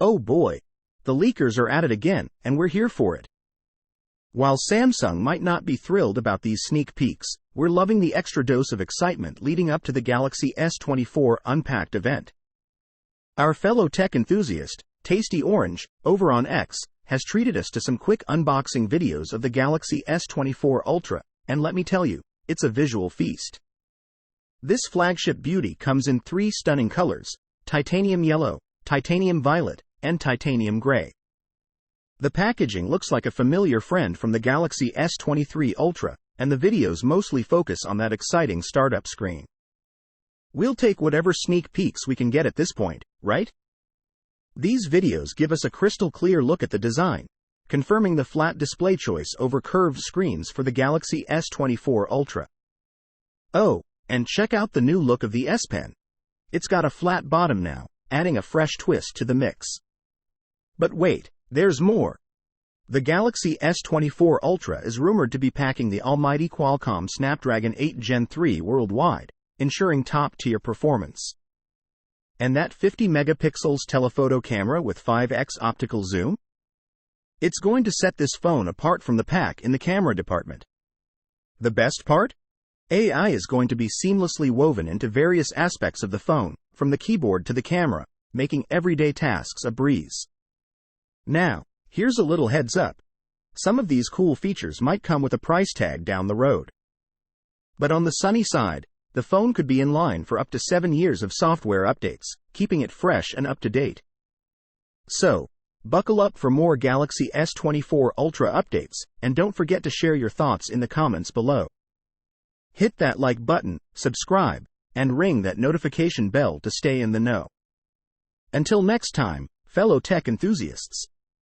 Oh boy! The leakers are at it again, and we're here for it. While Samsung might not be thrilled about these sneak peeks, we're loving the extra dose of excitement leading up to the Galaxy S24 Unpacked event. Our fellow tech enthusiast, Tasty Orange, over on X, has treated us to some quick unboxing videos of the Galaxy S24 Ultra, and let me tell you, it's a visual feast. This flagship beauty comes in 3 stunning colors: titanium yellow, titanium violet, and titanium gray. The packaging looks like a familiar friend from the Galaxy S23 Ultra, and the videos mostly focus on that exciting startup screen. We'll take whatever sneak peeks we can get at this point, right? These videos give us a crystal clear look at the design, confirming the flat display choice over curved screens for the Galaxy S24 Ultra. Oh, and check out the new look of the S Pen. It's got a flat bottom now, adding a fresh twist to the mix. But wait, there's more. The Galaxy S24 Ultra is rumored to be packing the almighty Qualcomm Snapdragon 8 Gen 3 worldwide, ensuring top-tier performance. And that 50 megapixels telephoto camera with 5x optical zoom? It's going to set this phone apart from the pack in the camera department. The best part? AI is going to be seamlessly woven into various aspects of the phone, from the keyboard to the camera, making everyday tasks a breeze. Now, here's a little heads up. Some of these cool features might come with a price tag down the road. But on the sunny side, the phone could be in line for up to 7 years of software updates, keeping it fresh and up to date. So, buckle up for more Galaxy S24 Ultra updates, and don't forget to share your thoughts in the comments below. Hit that like button, subscribe, and ring that notification bell to stay in the know. Until next time, fellow tech enthusiasts.